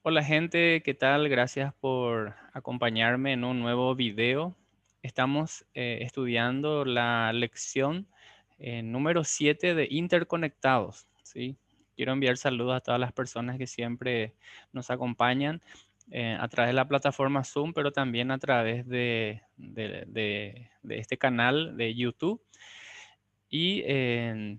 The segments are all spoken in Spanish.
Hola gente, ¿qué tal? Gracias por acompañarme en un nuevo video. Estamos estudiando la lección número 7 de Interconectados, ¿sí? Quiero enviar saludos a todas las personas que siempre nos acompañan a través de la plataforma Zoom, pero también a través de este canal de YouTube. Y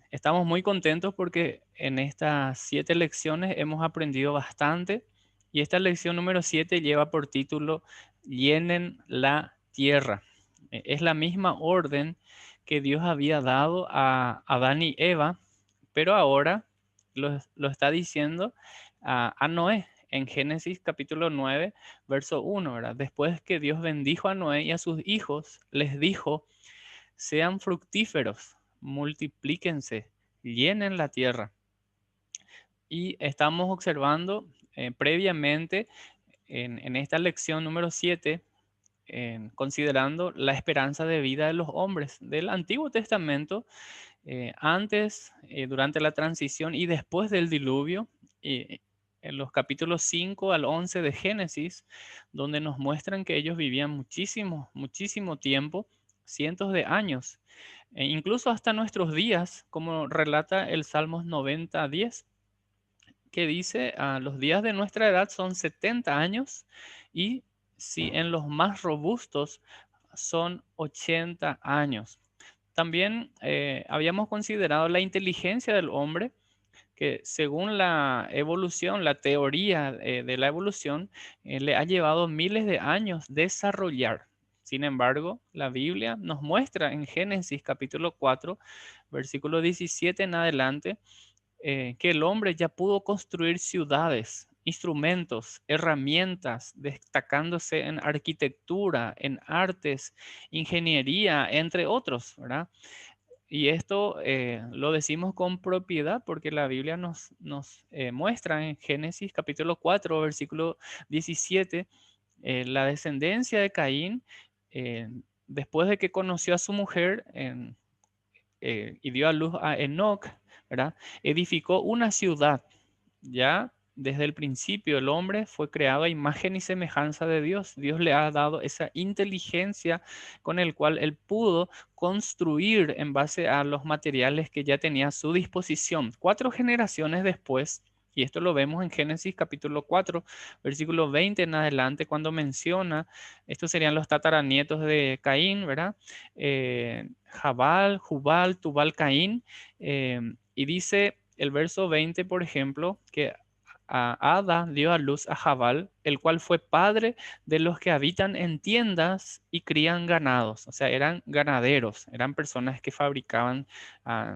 estamos muy contentos porque en estas 7 lecciones hemos aprendido bastante. Y esta lección número 7 lleva por título Llenen la tierra. Es la misma orden que Dios había dado a Adán y Eva, pero ahora lo está diciendo a Noé en Génesis capítulo 9, verso 1, ¿verdad? Después que Dios bendijo a Noé y a sus hijos, les dijo: sean fructíferos, multiplíquense, llenen la tierra. Y estamos observando previamente en esta lección número 7, considerando la esperanza de vida de los hombres del Antiguo Testamento, antes, durante la transición y después del diluvio. En los capítulos 5 al 11 de Génesis, donde nos muestran que ellos vivían muchísimo, muchísimo tiempo, cientos de años, e incluso hasta nuestros días, como relata el Salmos 90:10, que dice: los días de nuestra edad son 70 años y si en los más robustos son 80 años. También habíamos considerado la inteligencia del hombre, que según la evolución, la teoría de la evolución, le ha llevado miles de años desarrollar. Sin embargo, la Biblia nos muestra en Génesis capítulo 4, versículo 17 en adelante, que el hombre ya pudo construir ciudades, instrumentos, herramientas, destacándose en arquitectura, en artes, ingeniería, entre otros, ¿verdad? Y esto lo decimos con propiedad porque la Biblia nos muestra en Génesis capítulo 4, versículo 17, la descendencia de Caín, eh, después de que conoció a su mujer y dio a luz a Enoc, ¿verdad? Edificó una ciudad. Ya desde el principio el hombre fue creado a imagen y semejanza de Dios. Dios le ha dado esa inteligencia con el cual él pudo construir en base a los materiales que ya tenía a su disposición. 4 generaciones después, y esto lo vemos en Génesis capítulo 4, versículo 20 en adelante, cuando menciona, estos serían los tataranietos de Caín, ¿verdad? Jabal, Jubal, Tubal, Caín, y dice el verso 20, por ejemplo, que Ada dio a luz a Jabal, el cual fue padre de los que habitan en tiendas y crían ganados. O sea, eran ganaderos, eran personas que fabricaban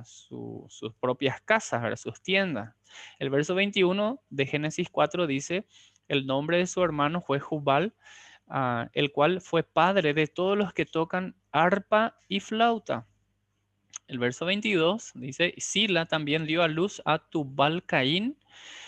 sus propias casas, ¿verdad? Sus tiendas. El verso 21 de Génesis 4 dice: el nombre de su hermano fue Jubal, el cual fue padre de todos los que tocan arpa y flauta. El verso 22 dice: Sila también dio a luz a Tubal Caín,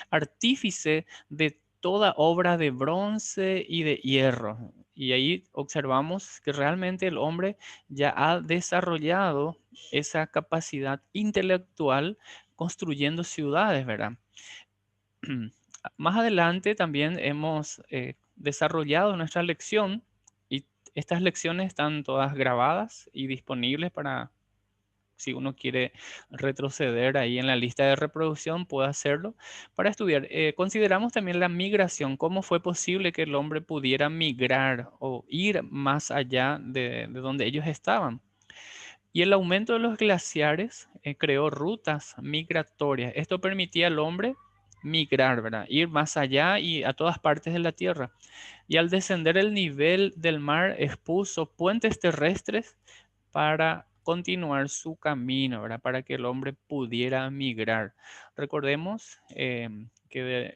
artífice de toda obra de bronce y de hierro. Y ahí observamos que realmente el hombre ya ha desarrollado esa capacidad intelectual construyendo ciudades, ¿verdad? Más adelante también hemos desarrollado nuestra lección, y estas lecciones están todas grabadas y disponibles para, si uno quiere retroceder ahí en la lista de reproducción, puede hacerlo para estudiar. Consideramos también la migración, cómo fue posible que el hombre pudiera migrar o ir más allá de donde ellos estaban. Y el aumento de los glaciares creó rutas migratorias. Esto permitía al hombre migrar, ¿verdad? Ir más allá y a todas partes de la tierra. Y al descender el nivel del mar, expuso puentes terrestres para continuar su camino, ¿verdad? Para que el hombre pudiera migrar. Recordemos en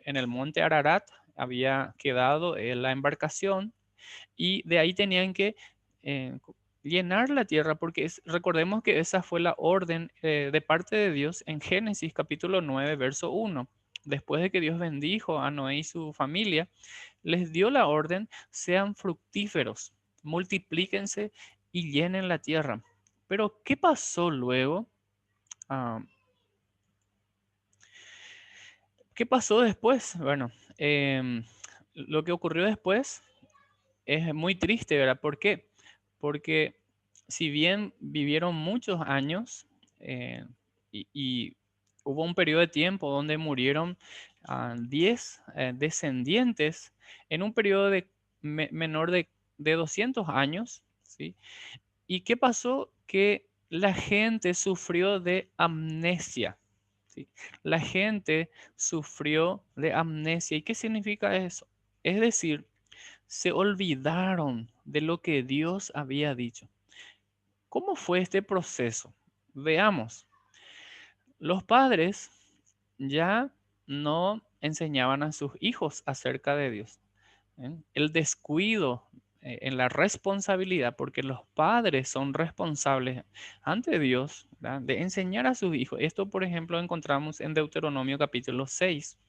el monte Ararat había quedado la embarcación, y de ahí tenían que eh, llenar la tierra, porque recordemos que esa fue la orden de parte de Dios en Génesis capítulo 9, verso 1. Después de que Dios bendijo a Noé y su familia, les dio la orden: sean fructíferos, multiplíquense y llenen la tierra. Pero, ¿qué pasó luego? Ah, ¿Qué pasó después? Bueno, lo que ocurrió después es muy triste, ¿verdad? ¿Por qué? Porque si bien vivieron muchos años y hubo un periodo de tiempo donde murieron 10 descendientes en un periodo de menor de 200 años, ¿sí? ¿Y qué pasó? Que la gente sufrió de amnesia, ¿sí? La gente sufrió de amnesia. ¿Y qué significa eso? Es decir, se olvidaron de lo que Dios había dicho. ¿Cómo fue este proceso? Veamos. Los padres ya no enseñaban a sus hijos acerca de Dios. ¿Eh? El descuido en la responsabilidad, porque los padres son responsables ante Dios, ¿verdad? De enseñar a sus hijos. Esto, por ejemplo, encontramos en Deuteronomio capítulo 6,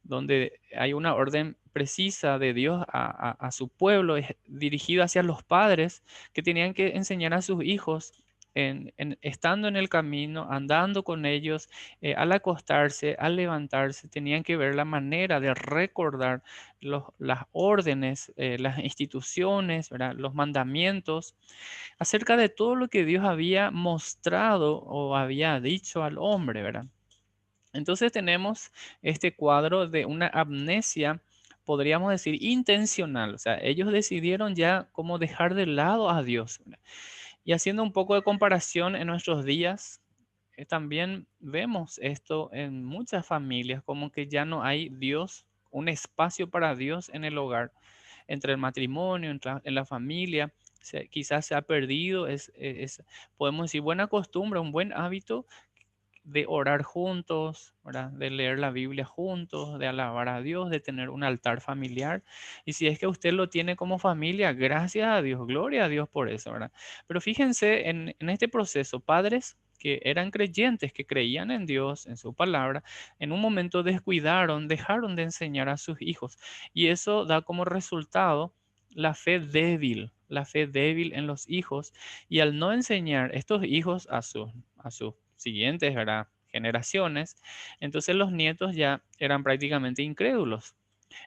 donde hay una orden precisa de Dios a su pueblo, dirigida hacia los padres que tenían que enseñar a sus hijos. Estando en el camino, andando con ellos, al acostarse, al levantarse, tenían que ver la manera de recordar las órdenes, las instituciones, ¿verdad? Los mandamientos, acerca de todo lo que Dios había mostrado o había dicho al hombre, ¿verdad? Entonces tenemos este cuadro de una amnesia, podríamos decir, intencional. O sea, ellos decidieron ya cómo dejar de lado a Dios, ¿verdad? Y haciendo un poco de comparación en nuestros días, también vemos esto en muchas familias, como que ya no hay Dios, un espacio para Dios en el hogar, entre el matrimonio, en la familia. Quizás se ha perdido, podemos decir, buena costumbre, un buen hábito de orar juntos, ¿verdad? De leer la Biblia juntos, de alabar a Dios, de tener un altar familiar. Y si es que usted lo tiene como familia, gracias a Dios, gloria a Dios por eso, ¿verdad? Pero fíjense en este proceso, padres que eran creyentes, que creían en Dios, en su palabra, en un momento descuidaron, dejaron de enseñar a sus hijos. Y eso da como resultado la fe débil en los hijos. Y al no enseñar estos hijos a sus siguientes, ¿verdad? Generaciones, entonces los nietos ya eran prácticamente incrédulos.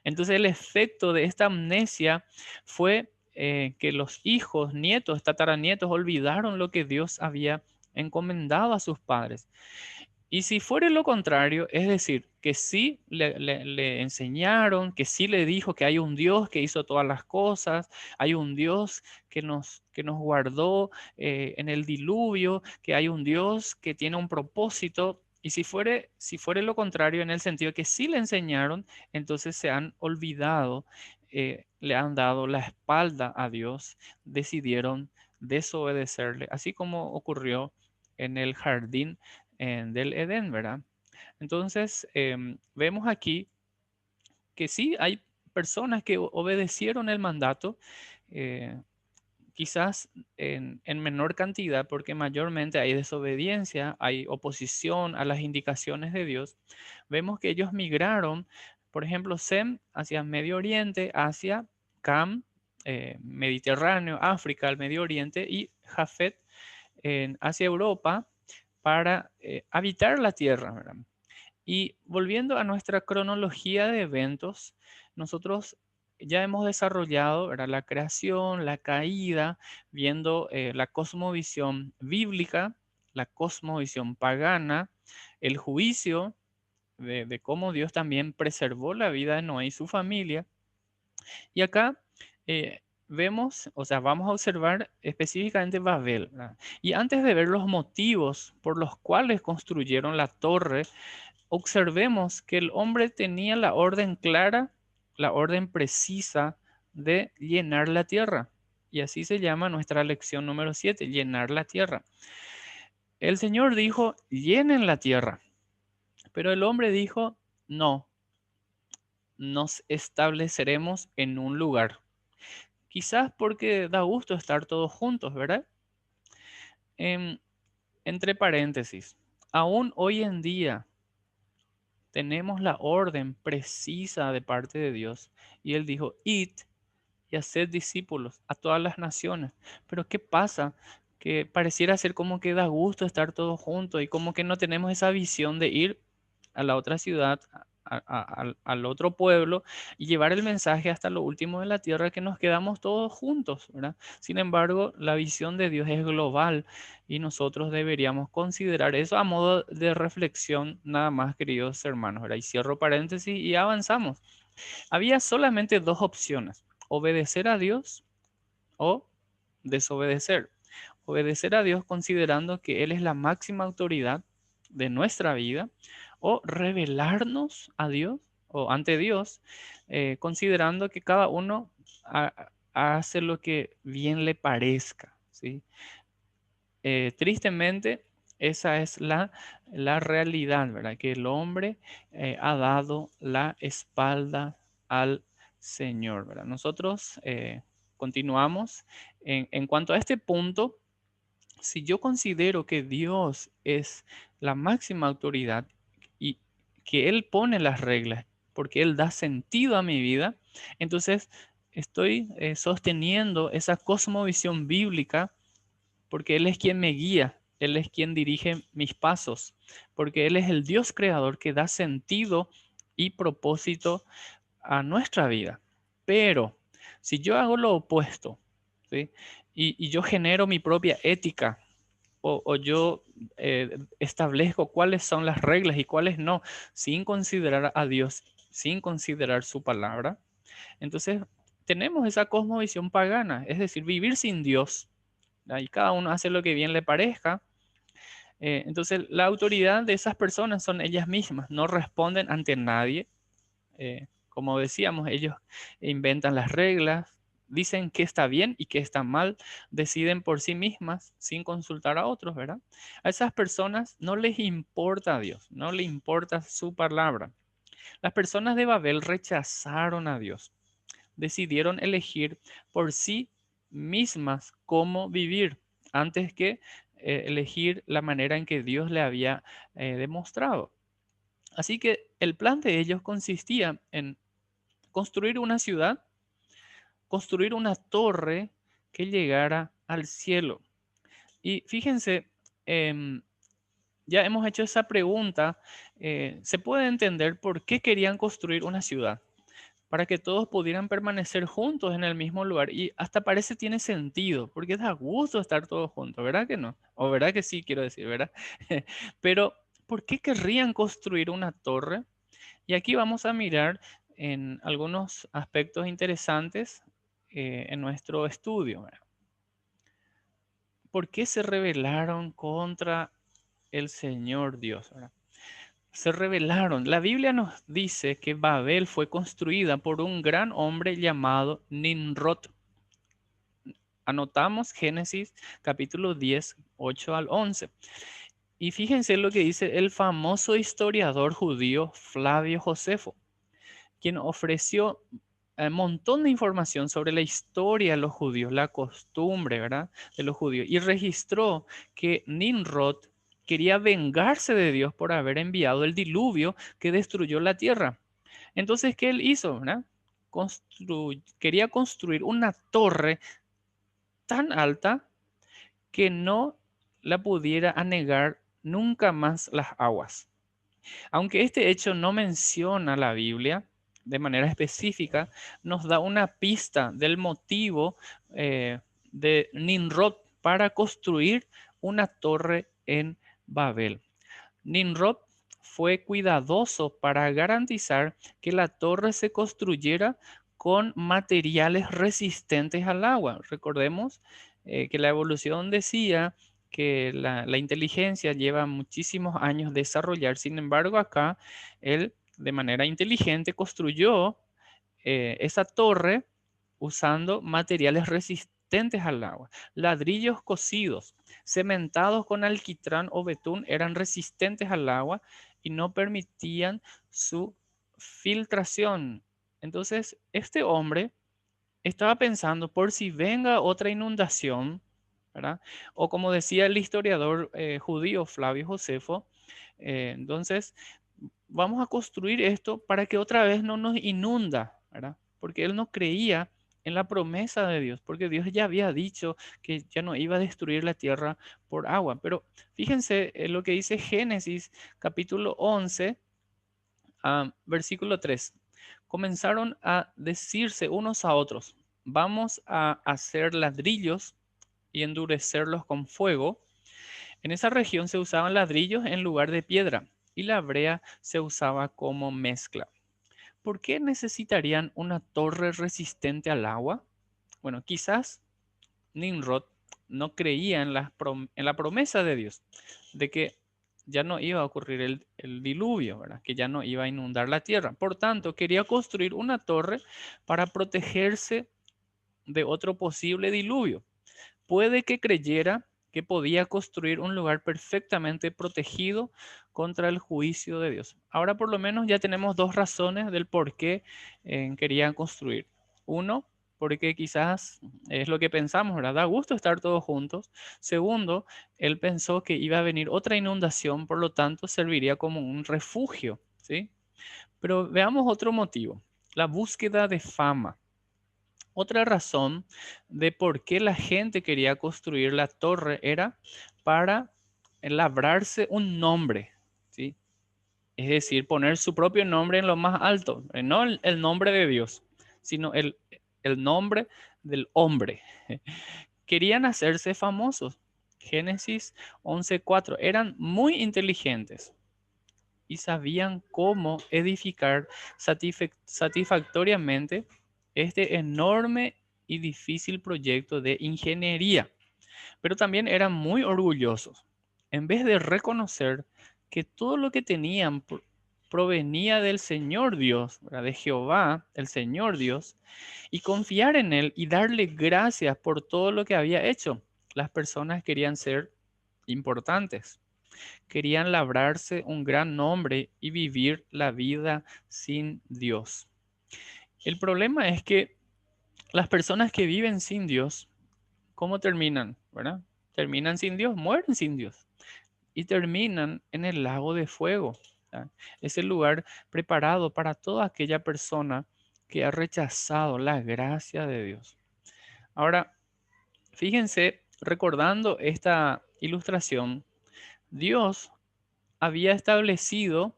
Entonces el efecto de esta amnesia fue que los hijos, nietos, tataranietos olvidaron lo que Dios había encomendado a sus padres. Y si fuera lo contrario, es decir, que sí le enseñaron, que sí le dijo que hay un Dios que hizo todas las cosas, hay un Dios que nos guardó en el diluvio, que hay un Dios que tiene un propósito. Y si fuere lo contrario, en el sentido que sí le enseñaron, entonces se han olvidado, le han dado la espalda a Dios, decidieron desobedecerle, así como ocurrió en el jardín del Edén, ¿verdad? Entonces, vemos aquí que sí hay personas que obedecieron el mandato, eh, quizás en menor cantidad, porque mayormente hay desobediencia, hay oposición a las indicaciones de Dios. Vemos que ellos migraron, por ejemplo, Sem hacia Medio Oriente, Asia, Cam, Mediterráneo, África, el Medio Oriente, y Jafet hacia Europa para habitar la tierra, ¿verdad? Y volviendo a nuestra cronología de eventos, nosotros ya hemos desarrollado, ¿verdad? La creación, la caída, viendo la cosmovisión bíblica, la cosmovisión pagana, el juicio de cómo Dios también preservó la vida de Noé y su familia. Y acá vemos, o sea, vamos a observar específicamente Babel, ¿verdad? Y antes de ver los motivos por los cuales construyeron la torre, observemos que el hombre tenía la orden clara, la orden precisa de llenar la tierra. Y así se llama nuestra lección número 7, llenar la tierra. El Señor dijo, llenen la tierra. Pero el hombre dijo, no, nos estableceremos en un lugar. Quizás porque da gusto estar todos juntos, ¿verdad? Em, entre paréntesis, aún hoy en día tenemos la orden precisa de parte de Dios. Y Él dijo, id y haced discípulos a todas las naciones. Pero ¿qué pasa? Que pareciera ser como que da gusto estar todos juntos y como que no tenemos esa visión de ir a la otra ciudad, al otro pueblo y llevar el mensaje hasta lo último de la tierra, que nos quedamos todos juntos, ¿verdad? Sin embargo, la visión de Dios es global y nosotros deberíamos considerar eso a modo de reflexión nada más, queridos hermanos, ¿verdad? Y cierro paréntesis y avanzamos. Había solamente dos opciones: obedecer a Dios o desobedecer. Obedecer a Dios considerando que Él es la máxima autoridad de nuestra vida, o revelarnos a Dios o ante Dios, considerando que cada uno hace lo que bien le parezca, ¿sí? Tristemente, esa es la realidad, ¿verdad? Que el hombre ha dado la espalda al Señor, ¿verdad? Nosotros continuamos en cuanto a este punto. Si yo considero que Dios es la máxima autoridad y que Él pone las reglas porque Él da sentido a mi vida, entonces estoy sosteniendo esa cosmovisión bíblica, porque Él es quien me guía, Él es quien dirige mis pasos, porque Él es el Dios creador que da sentido y propósito a nuestra vida. Pero si yo hago lo opuesto, ¿sí? Y yo genero mi propia ética, o yo establezco cuáles son las reglas y cuáles no, sin considerar a Dios, sin considerar su palabra, entonces tenemos esa cosmovisión pagana, es decir, vivir sin Dios. Ahí cada uno hace lo que bien le parezca. Entonces, la autoridad de esas personas son ellas mismas, no responden ante nadie. Como decíamos, ellos inventan las reglas, dicen qué está bien y qué está mal, deciden por sí mismas sin consultar a otros, ¿verdad? A esas personas no les importa a Dios, no les importa su palabra. Las personas de Babel rechazaron a Dios, decidieron elegir por sí mismas cómo vivir antes que elegir la manera en que Dios le había demostrado. Así que el plan de ellos consistía en construir una ciudad, construir una torre que llegara al cielo. Y fíjense, em, ya hemos hecho esa pregunta. Se puede entender por qué querían construir una ciudad, para que todos pudieran permanecer juntos en el mismo lugar. Y hasta parece tiene sentido, porque da gusto estar todos juntos, ¿verdad que no? O verdad que sí, quiero decir, ¿verdad? Pero, ¿por qué querrían construir una torre? Y aquí vamos a mirar en algunos aspectos interesantes en nuestro estudio, ¿verdad? ¿Por qué se rebelaron contra el Señor Dios, ¿verdad? Se rebelaron. La Biblia nos dice que Babel fue construida por un gran hombre llamado Nimrod. Anotamos Génesis capítulo 10, 8 al 11. Y fíjense lo que dice el famoso historiador judío Flavio Josefo, quien ofreció un montón de información sobre la historia de los judíos, la costumbre, ¿verdad?, de los judíos, y registró que Nimrod quería vengarse de Dios por haber enviado el diluvio que destruyó la tierra. Entonces, ¿qué él hizo, verdad? Quería construir una torre tan alta que no la pudiera anegar nunca más las aguas. Aunque este hecho no menciona la Biblia de manera específica, nos da una pista del motivo de Nimrod para construir una torre en Babel. Nimrod fue cuidadoso para garantizar que la torre se construyera con materiales resistentes al agua. Recordemos que la evolución decía que la inteligencia lleva muchísimos años desarrollar. Sin embargo, acá él de manera inteligente construyó esa torre usando materiales resistentes al agua. Ladrillos cocidos, cementados con alquitrán o betún, eran resistentes al agua y no permitían su filtración. Entonces, este hombre estaba pensando por si venga otra inundación, ¿verdad? O como decía el historiador judío Flavio Josefo, entonces vamos a construir esto para que otra vez no nos inunda, ¿verdad? Porque él no creía en la promesa de Dios, porque Dios ya había dicho que ya no iba a destruir la tierra por agua. Pero fíjense lo que dice Génesis capítulo 11 Versículo 3. Comenzaron a decirse unos a otros, vamos a hacer ladrillos y endurecerlos con fuego. En esa región se usaban ladrillos en lugar de piedra y la brea se usaba como mezcla. ¿Por qué necesitarían una torre resistente al agua? Bueno, quizás Nimrod no creía en la promesa de Dios de que ya no iba a ocurrir el diluvio, ¿verdad? Que ya no iba a inundar la tierra. Por tanto, quería construir una torre para protegerse de otro posible diluvio. Puede que creyera que podía construir un lugar perfectamente protegido contra el juicio de Dios. Ahora por lo menos ya tenemos dos razones del por qué querían construir. Uno, porque quizás es lo que pensamos, ¿verdad? Da gusto estar todos juntos. Segundo, él pensó que iba a venir otra inundación, por lo tanto serviría como un refugio, ¿sí? Pero veamos otro motivo, la búsqueda de fama. Otra razón de por qué la gente quería construir la torre era para labrarse un nombre, ¿sí? Es decir, poner su propio nombre en lo más alto, no el nombre de Dios, sino el nombre del hombre. Querían hacerse famosos. Génesis 11:4. Eran muy inteligentes y sabían cómo edificar satisfactoriamente este enorme y difícil proyecto de ingeniería. Pero también eran muy orgullosos. En vez de reconocer que todo lo que tenían provenía del Señor Dios, ¿verdad? De Jehová, el Señor Dios, y confiar en Él y darle gracias por todo lo que había hecho, las personas querían ser importantes. Querían labrarse un gran nombre y vivir la vida sin Dios. El problema es que las personas que viven sin Dios, ¿cómo terminan? ¿Verdad? Terminan sin Dios, mueren sin Dios y terminan en el lago de fuego. ¿Verdad? Es el lugar preparado para toda aquella persona que ha rechazado la gracia de Dios. Ahora, fíjense, recordando esta ilustración, Dios había establecido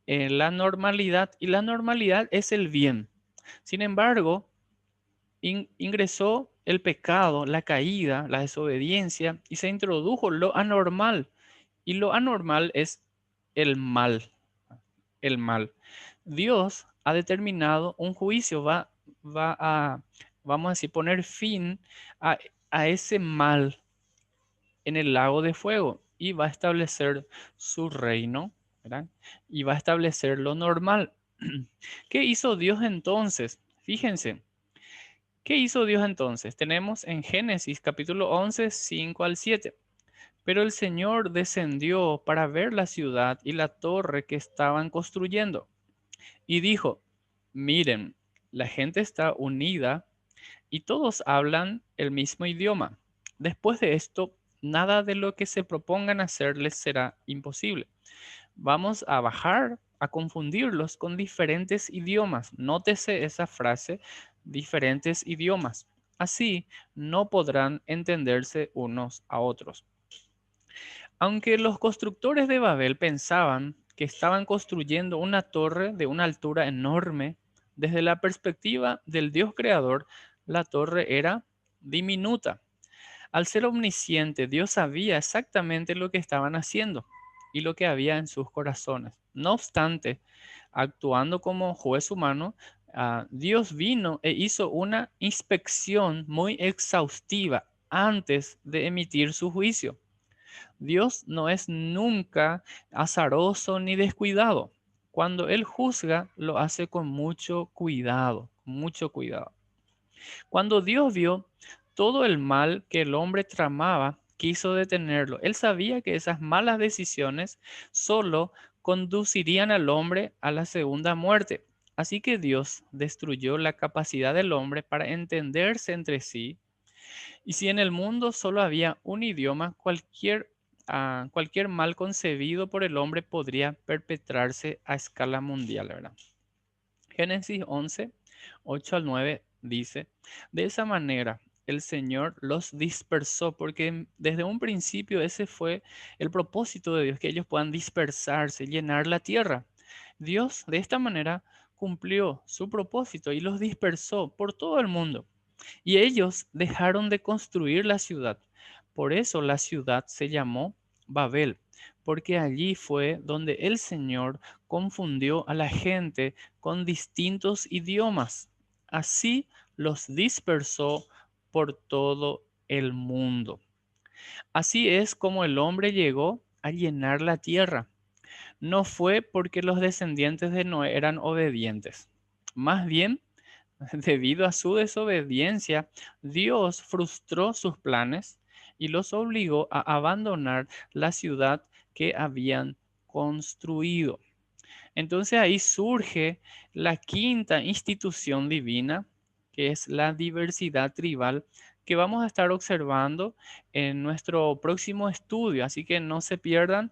la normalidad y la normalidad es el bien. Sin embargo, ingresó el pecado, la caída, la desobediencia y se introdujo lo anormal. Y lo anormal es el mal, el mal. Dios ha determinado un juicio, va a, vamos a decir, poner fin a, a ese mal en el lago de fuego y va a establecer su reino, ¿verdad? Y va a establecer lo normal. ¿Qué hizo Dios entonces? Fíjense, ¿qué hizo Dios entonces? Tenemos en Génesis capítulo 11, 5 al 7. Pero el Señor descendió para ver la ciudad y la torre que estaban construyendo. Y dijo, miren, la gente está unida y todos hablan el mismo idioma. Después de esto, nada de lo que se propongan hacer les será imposible. Vamos a bajar a confundirlos con diferentes idiomas. Nótese esa frase, diferentes idiomas. Así no podrán entenderse unos a otros. Aunque los constructores de Babel pensaban que estaban construyendo una torre de una altura enorme, desde la perspectiva del Dios creador, la torre era diminuta. Al ser omnisciente, Dios sabía exactamente lo que estaban haciendo y lo que había en sus corazones. No obstante, actuando como juez humano, Dios vino e hizo una inspección muy exhaustiva antes de emitir su juicio. Dios no es nunca azaroso ni descuidado. Cuando Él juzga, lo hace con mucho cuidado, mucho cuidado. Cuando Dios vio todo el mal que el hombre tramaba, quiso detenerlo. Él sabía que esas malas decisiones solo conducirían al hombre a la segunda muerte. Así que Dios destruyó la capacidad del hombre para entenderse entre sí. Y si en el mundo solo había un idioma, cualquier mal concebido por el hombre podría perpetrarse a escala mundial, ¿verdad? Génesis 11, 8 al 9 dice, de esa manera el Señor los dispersó, porque desde un principio ese fue el propósito de Dios, que ellos puedan dispersarse, llenar la tierra. Dios de esta manera cumplió su propósito y los dispersó por todo el mundo. Y ellos dejaron de construir la ciudad. Por eso la ciudad se llamó Babel, porque allí fue donde el Señor confundió a la gente con distintos idiomas. Así los dispersó por todo el mundo. Así es como el hombre llegó a llenar la tierra. No fue porque los descendientes de Noé eran obedientes. Más bien, debido a su desobediencia, Dios frustró sus planes y los obligó a abandonar la ciudad que habían construido. Entonces ahí surge la quinta institución divina, que es la diversidad tribal, que vamos a estar observando en nuestro próximo estudio. Así que no se pierdan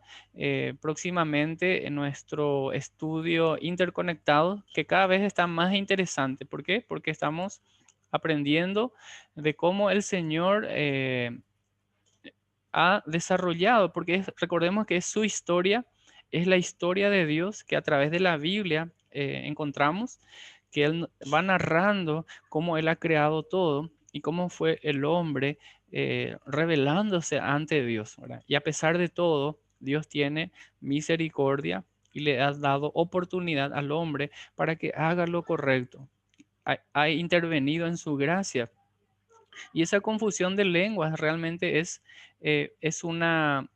próximamente en nuestro estudio interconectado, que cada vez está más interesante. ¿Por qué? Porque estamos aprendiendo de cómo el Señor ha desarrollado, porque recordemos que es su historia, es la historia de Dios que a través de la Biblia encontramos, que Él va narrando cómo Él ha creado todo y cómo fue el hombre revelándose ante Dios, ¿verdad? Y a pesar de todo, Dios tiene misericordia y le ha dado oportunidad al hombre para que haga lo correcto. Ha intervenido en su gracia y esa confusión de lenguas realmente eh, es una,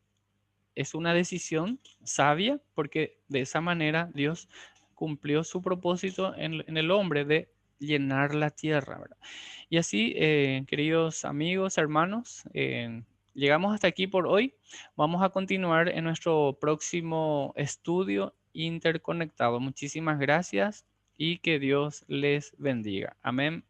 es una decisión sabia porque de esa manera Dios cumplió su propósito en el hombre de llenar la tierra, ¿verdad? Y así, queridos amigos, hermanos, llegamos hasta aquí por hoy. Vamos a continuar en nuestro próximo estudio interconectado. Muchísimas gracias y que Dios les bendiga. Amén.